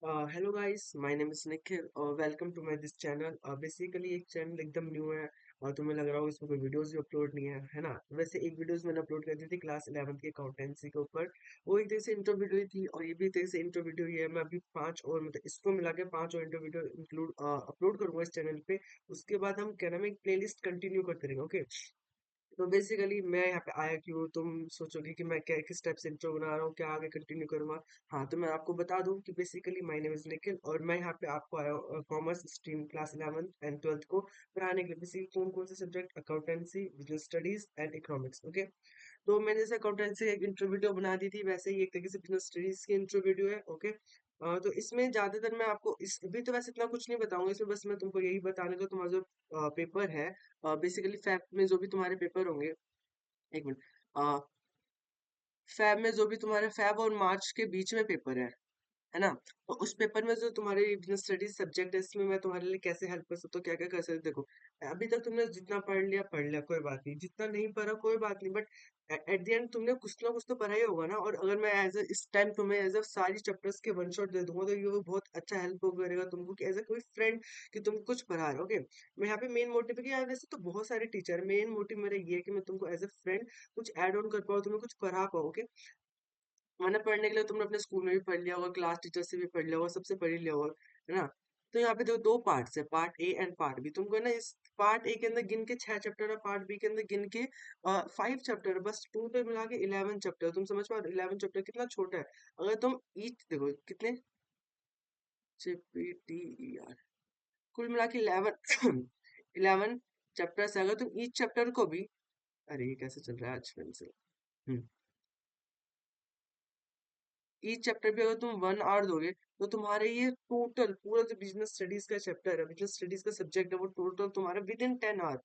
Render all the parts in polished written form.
Hello guys, my name is Nikhil और welcome to my this channel. Basically एक channel एकदम new है और तुम्हें लग रहा होगा इसमें कोई वीडियोस भी अपलोड नहीं है ना। वैसे एक वीडियोस मैंने अपलोड कर दी थी क्लास 11th की अकाउंटेंसी के ऊपर। वो एक तरह से इंट्रो वीडियो ही थी और ये भी एक तरह से इंट्रो वीडियो ही है। मैं अभी पांच और मतलब इसको मिला के पांच और इंट्रो वीडियो इंक्लूड अपलोड करूंगा इस चैनल पे। उसके बाद हम कैनमिक प्लेलिस्ट कंटिन्यू करते रहेंगे। ओके, तो बेसिकली मैं यहाँ पे आया क्यों, तुम सोचोगे कि मैं क्या किस टाइप से इंट्रो बना रहा हूँ, क्या आगे कंटिन्यू करूंगा। हाँ, तो मैं आपको बता दूं कि basically my name is Nikhil और मैं यहाँ पे आपको आया commerce stream class 11th and 12th को पढ़ाने के लिए। बेसिकली कौन कौन से subject, accountancy, business studies and economics. Okay, तो मैंने जैसे अकाउंटेंसी की एक इंट्रो वीडियो बना दी थी, वैसे ही एक तरीके से बिजनेस स्टडीज की इंट्रो वीडियो है। ओके, तो इसमें ज्यादातर मैं आपको इस अभी तो वैसे इतना कुछ नहीं बताऊंगा इसमें, बस मैं तुमको यही बताने का, तुम्हारा जो पेपर है बेसिकली फैब में जो भी तुम्हारे पेपर होंगे। एक मिनट। फैब में जो भी तुम्हारे फैब और मार्च के बीच में पेपर है ना। तो उस पेपर में जो तुम्हारे बिजनेस स्टडीज सब्जेक्ट है, इसमें मैं तुम्हारे लिए कैसे हेल्प कर सकता हूँ, क्या क्या कर सकते हो। देखो, अभी तक तुमने जितना पढ़ लिया कोई बात नहीं, जितना नहीं पढ़ा कोई बात नहीं, बट एट द एंड तुमने कुछ ना कुछ तो पढ़ा ही होगा ना। और अगर मैं एज इस टाइम तुम्हें एज अ सारी चैप्टर्स के वन शॉट दे दूंगा तो ये बहुत अच्छा हेल्प करेगा तुमको कि एज अ कोई फ्रेंड कि तुम कुछ पढ़ा रहे हो। ओके, मैं यहाँ पे मेन मोटिव है कि यार वैसे तो बहुत सारे टीचर, मेन मोटिव मेरा ये है कि मैं तुमको एज अ फ्रेंड कुछ ऐड ऑन कर पाऊँ, तुम्हें कुछ पढ़ा पाओ। ओके, वरना पढ़ने के लिए तुमने अपने स्कूल में भी पढ़ लिया होगा, क्लास टीचर से भी पढ़ लिया होगा, सबसे पढ़ ही लिया होगा, है ना। तो यहाँ पे दो पार्ट्स है, part A and part B. तुमको ना इस पार्ट ए के अंदर गिन के 6 चैप्टर है, पार्ट बी के अंदर गिन के 5 चैप्टर है, बस टोटल मिला के 11 चैप्टर। तुम समझ पाओ 11 चैप्टर कितना छोटा है। अगर तुम ईच देखो कितने CPTER, कुल मिला के 11 11 चैप्टर्स है। अगर तुम ईच चैप्टर को भी, अरे ये कैसे चल रहा है आज पेंसिल। ईच चैप्टर भी अगर तुम 1 आवर दोगे तो तुम्हारे ये टोटल पूरा जो बिजनेस स्टडीज का चैप्टर है, बिजनेस स्टडीज का सब्जेक्ट है, वो टोटल तुम्हारा विद इन 10 आवर।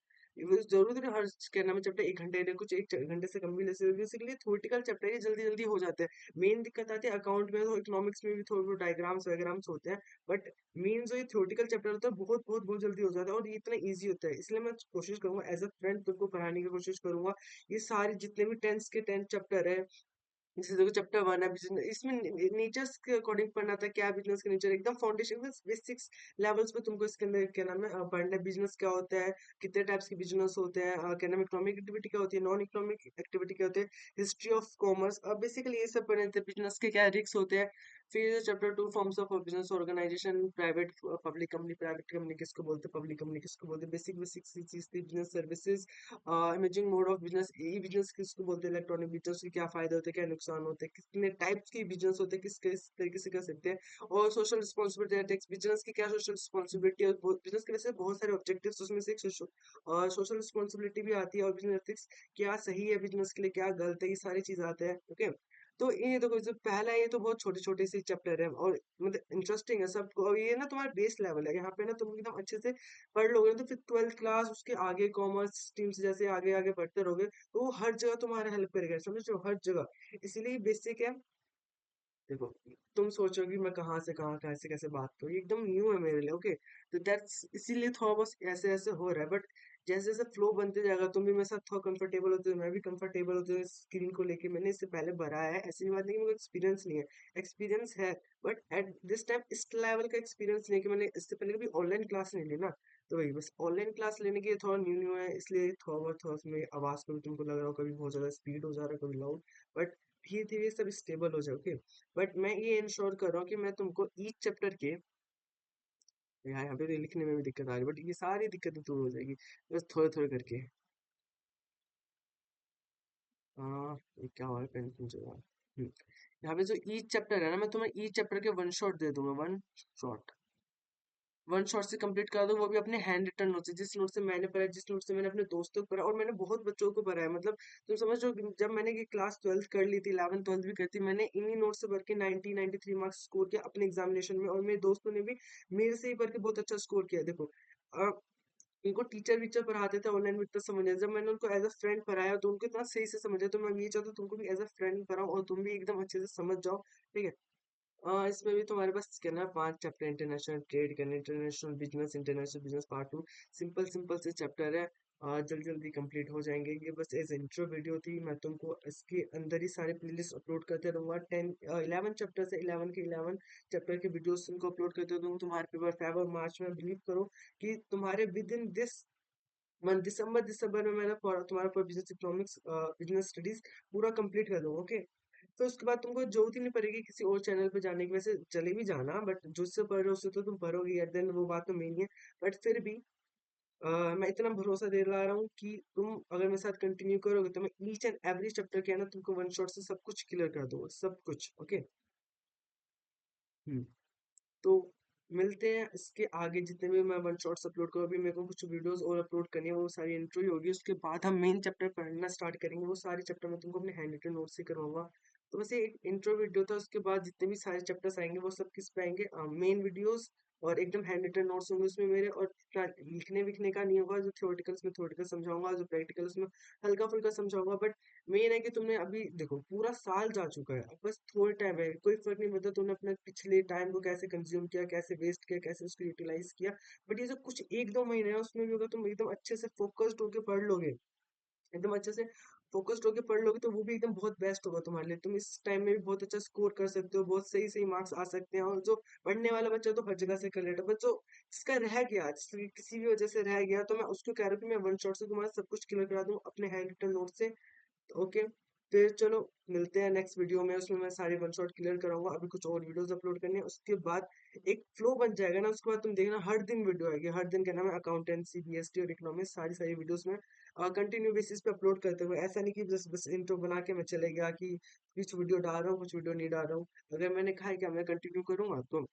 जरूरत नहीं हर क्या नाम है चैप्टर 1 घंटे ले, कुछ 1 घंटे से कम भी ले सकते हो। बेसिकली थ्योरेटिकल चैप्टर ये जल्दी जल्दी हो जाते हैं। मेन दिक्कत आती है अकाउंट में, तो इकोनॉमिक्स में भी थोड़े बहुत डायग्राम्स वगैरह होते हैं, बट मेन जो ये थ्योरेटिकल चैप्टर होता है बहुत बहुत बहुत जल्दी हो जाता है और ये इतना ईजी होता है। इसलिए मैं कोशिश करूंगा एज अ फ्रेंड तुमको पढ़ाने की कोशिश करूंगा। ये सारे जितने भी टेंथ के 10 चैप्टर है, जैसे देखो चैप्टर 1 है बिजनेस, इसमें नेचर्स के अकॉर्डिंग पढ़ना था, क्या बिजनेस का नेचर, एकदम फाउंडेशन बेसिक्स लेवल्स पे तुमको इसके अंदर क्या नाम है पढ़ना है। बिजनेस क्या होता है, कितने टाइप्स के बिजनेस होते हैं, क्या नाम है इकोनॉमिक एक्टिविटी क्या होती है, नॉन इकोनॉमिक एक्टिविटी क्या होते हैं, हिस्ट्री ऑफ कॉमर्स, अब बेसिकली ये सब पढ़ने थे। बिजनेस के क्या रिस्क होते हैं। फिर chapter 2 forms of business organisation, private public company, private company किसको बोलते हैं, पब्लिक कंपनी किसको बोलते हैं, बेसिक बेसिक चीज थी। Business services, imaging mode of business, E business किसको बोलते हैं, इलेक्ट्रॉनिक बिजनेस के क्या फायदे होते हैं, क्या नुकसान होते हैं, कितने टाइप्स के बिजनेस होते हैं, किस तरीके से कर सकते हैं। और सोशल रिस्पॉन्सिबिलिटी टैक्स, बिजनेस की क्या सोशल रिस्पॉन्सिबिलिटी है। बिजनेस के वैसे बहुत सारे ऑब्जेक्टिव्स, उसमें से एक सोशल रिस्पॉन्सिबिलिटी भी आती है, और बिजनेस एथिक्स क्या सही है बिजनेस के लिए, क्या गलत है, ये सारी चीज आते हैं। ओके, तो ये देखो जो पहला है ये तो बहुत छोटे छोटे से चैप्टर है और मतलब इंटरेस्टिंग है सब। और ये ना तुम्हारा बेस लेवल है, यहाँ पे ना तुम एकदम अच्छे से पढ़ लोगे तो फिर 12th क्लास उसके आगे कॉमर्स स्ट्रीम से जैसे आगे आगे बढ़ते रहोगे तो वो हर जगह तुम्हारा हेल्प करेगा, समझ रहे हो, हर जगह। इसीलिए बेसिक है। देखो, तुम सोचोगी मैं कहाँ से कहाँ कैसे कैसे बात करूँ, ये एकदम न्यू है मेरे लिए। ओके, तो दैट्स इसीलिए थोड़ा बस ऐसे ऐसे हो रहा है, बट जैसे जैसे फ्लो बनते जाएगा तुम भी मेरे साथ थोड़ा कंफर्टेबल होते हो, मैं भी कंफर्टेबल होते हूँ स्क्रीन को लेके। मैंने इससे पहले भरा है, ऐसी बात नहीं कि मुझे एक्सपीरियंस नहीं है, एक्सपीरियंस है, बट एट दिस टाइम इस लेवल का एक्सपीरियंस नहीं है कि मैंने इससे पहले कभी ऑनलाइन क्लास नहीं ली ना। तो वही बस ऑनलाइन क्लास लेने के लिए थोड़ा न्यू न्यू है, इसलिए थोड़ा बहुत थोड़ा उसमें आवाज को भी तुमको लग रहा हो कभी बहुत ज्यादा स्पीड हो जा रहा है, कभी लाउड, बट धीरे धीरे सब स्टेबल हो जाए। ओके, बट मैं ये इंश्योर कर रहा हूँ कि मैं तुमको ईच चैप्टर के, यहाँ पे तो लिखने में भी दिक्कत आ रही है बट ये सारी दिक्कतें दूर हो जाएगी बस थोड़े थोड़े करके। हाँ, ये क्या हो रहा है, पेंसिल जो है। यहाँ पे जो ईच चैप्टर है ना, मैं तुम्हें ईच चैप्टर के वन शॉट दे दूंगा, शॉट वन शॉट से कंप्लीट करा दो, वो भी अपने हैंड रिटन नोट से, जिस नोट से मैंने पढ़ा है, जिस नोट से मैंने अपने दोस्तों को पढ़ा, और मैंने बहुत बच्चों को पढ़ा है। मतलब तुम समझ लो कि जब मैंने ये क्लास 12th कर ली थी, 11th 12th भी करती, मैंने इन्हीं नोट से पढ़ के 93 स्कोर किया अपने एग्जामिनेशन में, और मेरे दोस्तों ने भी मेरे से ही पढ़ के बहुत अच्छा स्कोर किया। देखो, अ, इनको टीचर वीचर पढ़ाते थे ऑनलाइन में इतना समझ आया, जब मैंने उनको एज अ फ्रेंड पढ़ाया तो उनको इतना सही से समझा। तो मैं ये चाहता हूँ तुमको भी एज अ फ्रेंड पढ़ाओ और तुम भी एकदम अच्छे से समझ जाओ। ठीक है, इसमें भी तुम्हारे पास क्या ना 5 चैप्टर, इंटरनेशनल ट्रेड करना, international business part 2, simple simple से चैप्टर है। जल्दी जल्दी कंप्लीट हो जाएंगे। ये बस एज इंट्रो वीडियो थी, मैं तुमको इसके अंदर ही सारे प्लेलिस्ट अपलोड करते रहूंगा। 11 चैप्टर से 11 के 11 चैप्टर के वीडियोस तुमको अपलोड करते रहूंगा तुम्हारे पेपर फेबर मार्च में। बिलीव करो कि तुम्हारे विद इन दिस मंथ दिसंबर में मैंने तुम्हारा पूरा बिजनेस इकोनॉमिक्स बिजनेस स्टडीज पूरा कंप्लीट कर दूंगा। ओके, तो उसके बाद तुमको जरूरत ही नहीं पड़ेगी किसी और चैनल पे जाने की। वैसे चले भी जाना, बट जिससे पढ़ रहे हो उससे तो तुम पढ़ोगे एट देन, वो बात तो मेन ही है। बट फिर भी मैं इतना भरोसा दे ला रहा हूँ कि तुम अगर मेरे साथ कंटिन्यू करोगे तो मैं ईच एंड एवरी चैप्टर के है ना तुमको वन शॉट से सब कुछ क्लियर कर दूंगा, सब कुछ। ओके। हम्म। तो मिलते हैं इसके आगे, जितने भी मैं वन शॉट्स अपलोड करूँ। अभी मेरे को कुछ वीडियोस और अपलोड करनी है, वो सारी इंट्रो ही होगी। उसके बाद हम मेन चैप्टर पढ़ना स्टार्ट करेंगे। वो सारे चैप्टर मैं तुमको अपने हैंड रिटन नोट से करवाऊंगा। तो बस ये एक इंट्रो वीडियो था। उसके बाद जितने भी सारे चैप्टर्स आएंगे वो सब किस पे आएंगे, मेन वीडियोस और एकदम हैंड रिटन नोट्स होंगे उसमें मेरे। और इतना लिखने विखने का नहीं होगा। जो थ्योरेटिकल्स में थ्योरेटिकल समझाऊंगा, जो प्रैक्टिकल्स में हल्का फुल्का समझाऊंगा। बट मेन है कि तुमने अभी देखो पूरा साल जा चुका है, अब बस थोड़ा टाइम है, कोई फर्क नहीं पड़ता तुमने अपने पिछले टाइम को कैसे कंज्यूम किया, कैसे वेस्ट किया, कैसे उसको यूटिलाइज किया। बट ये जो कुछ एक दो महीने है उसमें भी अगर तुम एकदम अच्छे से फोकस्ड होके पढ़ लोगे, एकदम अच्छे से फोकस्ड होके पढ़ लोगे, तो वो भी एकदम बहुत बेस्ट होगा तुम्हारे लिए। तुम इस टाइम में भी बहुत अच्छा स्कोर कर सकते हो, बहुत सही सही मार्क्स आ सकते हैं। और जो पढ़ने वाला बच्चा तो हर जगह से कर लेता, बट जो जिसका रह गया, जिसकी किसी भी वजह से रह गया, तो मैं उसको कह रहा हूँ कि मैं वन शॉट से तुम्हारा सब कुछ क्लियर करा दूं अपने हैंड रिटन नोट से। ओके, फिर चलो मिलते हैं नेक्स्ट वीडियो में। उसमें मैं सारे वन शॉट क्लियर कराऊंगा। अभी कुछ और वीडियोस अपलोड करने हैं, उसके बाद एक फ्लो बन जाएगा ना। उसके बाद तुम देखना हर दिन वीडियो आएगी, हर दिन। क्या नाम है, अकाउंटेंसी, बीएसटी और इकोनॉमिक्स, सारी सारी वीडियोस में कंटिन्यू बेसिस पे अपलोड करते हुए। ऐसा नहीं कि बस बस इंट्रो बना के मैं चले गया कि कुछ वीडियो डाल रहा हूँ कुछ वीडियो नहीं डाल रहा हूँ। अगर मैंने कहा है कि मैं कंटिन्यू करूंगा, तो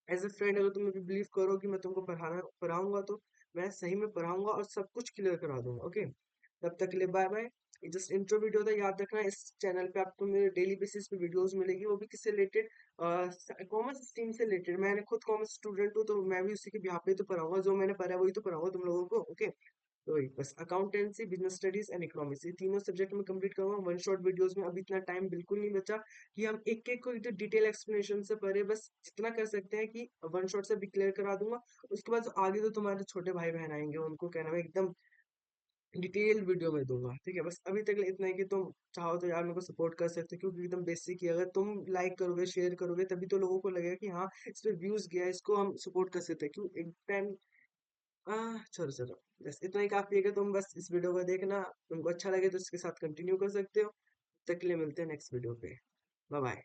एज ए फ्रेंड अगर तुम मुझे बिलीव करो कि मैं तुमको पढ़ाना पढ़ाऊंगा, तो मैं सही में पढ़ाऊंगा और सब कुछ क्लियर करा दूंगा। ओके, तब तक के लिए बाय बाय। ये जस्ट इंट्रो वीडियो था, याद रखना। इस चैनल पे आपको मेरे डेली बेसिस पे वीडियोस मिलेगी, वो भी किससे रिलेटेड, कॉमर्स स्ट्रीम से रिलेटेड। मैंने खुद कॉमर्स स्टूडेंट हूँ, तो मैं भी उसी के बिहाफ पे तो पढ़ाऊंगा। जो मैंने पढ़ा है वही तो पढ़ाऊंगा तुम लोगों को। ओके, तो वही बस accountancy, business studies and economics, ये तीनों सब्जेक्ट में कंप्लीट करूंगा वन शॉट वीडियोस में। अभी इतना टाइम बिल्कुल नहीं बचा कि हम एक एक को एकदम डिटेल एक्सप्लेनेशन से पढ़े। बस जितना कर सकते हैं कि वन शॉट से भी क्लियर करा दूंगा। उसके बाद जो आगे तो तुम्हारे छोटे भाई बहन आएंगे, उनको कहना है एकदम डिटेल वीडियो में दूंगा। ठीक है, बस अभी तक इतना ही कि तुम चाहो तो यार मेरे को सपोर्ट कर सकते हो, क्योंकि एकदम बेसिक ही अगर तुम लाइक करोगे शेयर करोगे तभी तो लोगों को लगेगा कि हाँ इस पे व्यूज गया, इसको हम सपोर्ट कर सकते हैं। क्यों एक टाइम, चलो चलो, बस इतना ही काफी है कि तुम बस इस वीडियो को देखना। तुमको अच्छा लगे तो इसके साथ कंटिन्यू कर सकते हो। तब तक के लिए मिलते हैं नेक्स्ट वीडियो पे। Bye bye.